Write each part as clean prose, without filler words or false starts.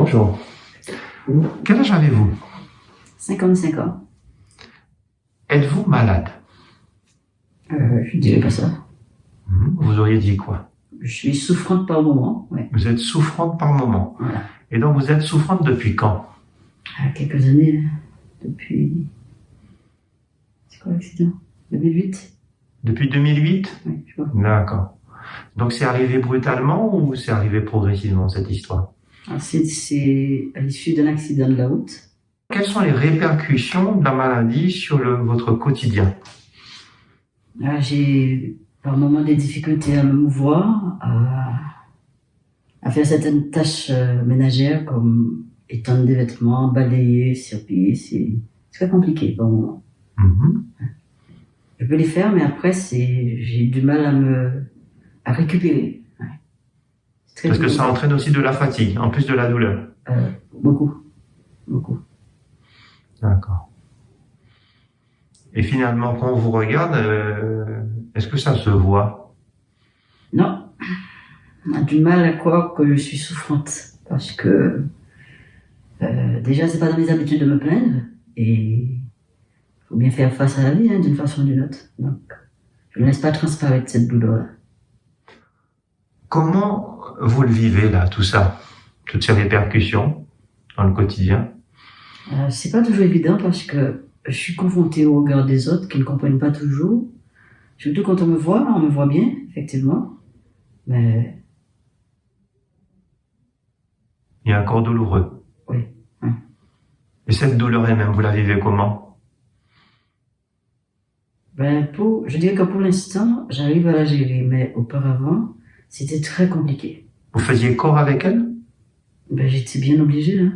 Bonjour. Quel âge avez-vous? 55 ans. Êtes-vous malade? Je ne dirais pas ça. Vous auriez dit quoi? Je suis souffrante par moment, ouais. Vous êtes souffrante par moment. Voilà. Et donc vous êtes souffrante depuis quand? Quelques années, depuis... C'est quoi l'accident? 2008? Depuis 2008? Oui, je vois. D'accord. Donc c'est arrivé brutalement ou c'est arrivé progressivement cette histoire? Alors, c'est à l'issue d'un accident de la route. Quelles sont les répercussions de la maladie sur votre quotidien? J'ai par moments des difficultés à me mouvoir, à faire certaines tâches ménagères comme étendre des vêtements, balayer, serpiller. C'est très compliqué par moments. Je peux les faire, mais après j'ai du mal à récupérer. Ouais. Parce que ça entraîne aussi de la fatigue, en plus de la douleur. Beaucoup. D'accord. Et finalement, quand on vous regarde, est-ce que ça se voit? Non. On a du mal à croire que je suis souffrante. Parce que, déjà, c'est pas dans mes habitudes de me plaindre. Et il faut bien faire face à la vie, d'une façon ou d'une autre. Donc, je ne laisse pas transparaître cette douleur-là. Comment vous le vivez, là, tout ça? Toutes ces répercussions dans le quotidien? C'est pas toujours évident parce que je suis confrontée au regard des autres qui ne comprennent pas toujours. Surtout quand on me voit bien, effectivement. Mais... Il est encore douloureux. Oui. Et cette douleur elle-même, vous la vivez comment? Je dirais que pour l'instant, j'arrive à la gérer, mais auparavant, c'était très compliqué. Vous faisiez corps avec elle? J'étais bien obligée, hein.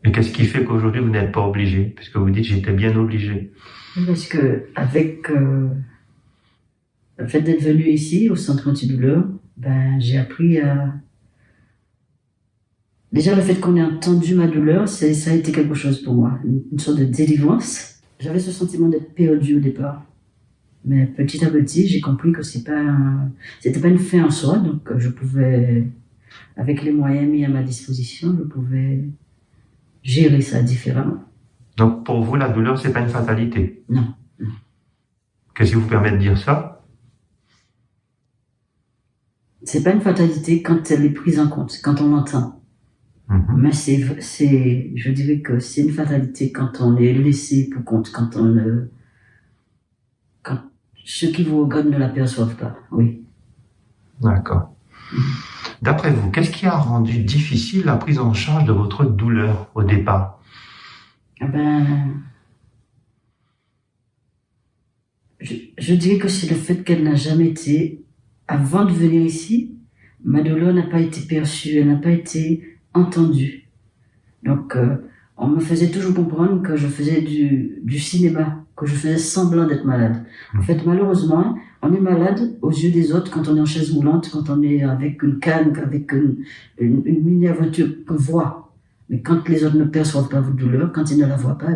Et qu'est-ce qui fait qu'aujourd'hui vous n'êtes pas obligé? Puisque vous dites j'étais bien obligé. Parce que avec le fait d'être venue ici, au centre antidouleur, j'ai appris à... Déjà, le fait qu'on ait entendu ma douleur, ça a été quelque chose pour moi, une sorte de délivrance. J'avais ce sentiment d'être perdue au départ. Mais petit à petit, j'ai compris que c'était pas une fin en soi, donc je pouvais, avec les moyens mis à ma disposition, je pouvais gérer ça différemment. Donc pour vous, la douleur, c'est pas une fatalité? Non. Qu'est-ce qui vous permet de dire ça? C'est pas une fatalité quand elle est prise en compte, quand on l'entend. Mais je dirais que c'est une fatalité quand on est laissé pour compte, quand ceux qui vous regardent ne l'aperçoivent pas, oui. D'accord. D'après vous, qu'est-ce qui a rendu difficile la prise en charge de votre douleur au départ? Je dirais que c'est le fait qu'elle n'a jamais été, avant de venir ici, ma douleur n'a pas été perçue, elle n'a pas été entendue. Donc, on me faisait toujours comprendre que je faisais du cinéma, que je faisais semblant d'être malade. En fait, malheureusement, on est malade aux yeux des autres quand on est en chaise roulante, quand on est avec une canne, avec une mini-aventure qu'on voit. Mais quand les autres ne perçoivent pas votre douleur, quand ils ne la voient pas,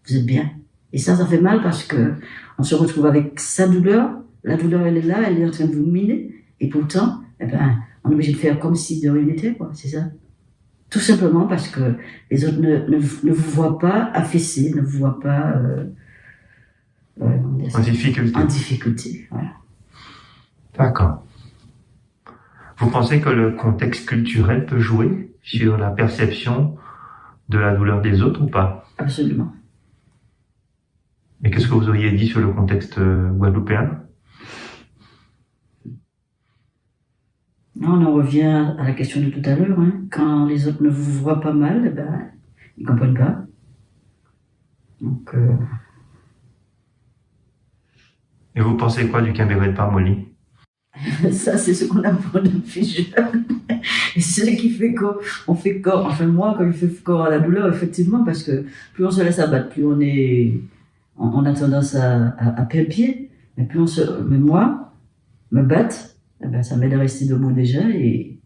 vous êtes bien. Et ça fait mal parce que on se retrouve avec sa douleur. La douleur, elle est là, elle est en train de vous miner. Et pourtant, on est obligé de faire comme si de rien n'était, quoi. C'est ça. Tout simplement parce que les autres ne vous voient pas affaissés, ne vous voient pas en difficulté. En difficulté, voilà. D'accord. Vous pensez que le contexte culturel peut jouer sur la perception de la douleur des autres ou pas? Absolument. Et qu'est-ce que vous auriez dit sur le contexte guadeloupéen? On en revient à la question de tout à l'heure. Hein. Quand les autres ne vous voient pas mal, ils ne comprennent pas. Donc, Et vous pensez quoi du Quimberlé de Parmoli? Ça, c'est ce qu'on apprend depuis jeune. Et c'est ce qui fait qu'on fait corps. Enfin, moi, quand je fais corps à la douleur, effectivement, parce que plus on se laisse abattre, plus on a tendance à perdre pied. Mais mais moi, me battre, ça m'aide à rester debout déjà et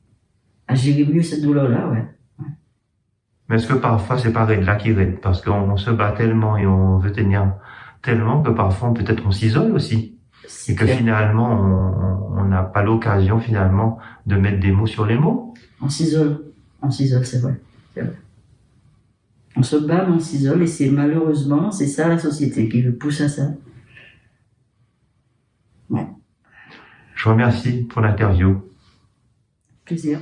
à gérer mieux cette douleur-là, ouais. Mais est-ce que parfois c'est pas là qui raide? Parce qu'on se bat tellement et on veut tenir tellement que parfois peut-être on s'isole aussi. Et que finalement on n'a pas l'occasion finalement de mettre des mots sur les mots. On s'isole. On s'isole, c'est vrai. C'est vrai. On se bat, mais on s'isole, et c'est malheureusement, c'est ça la société qui nous pousse à ça. Ouais. Je vous remercie pour l'interview. Plaisir.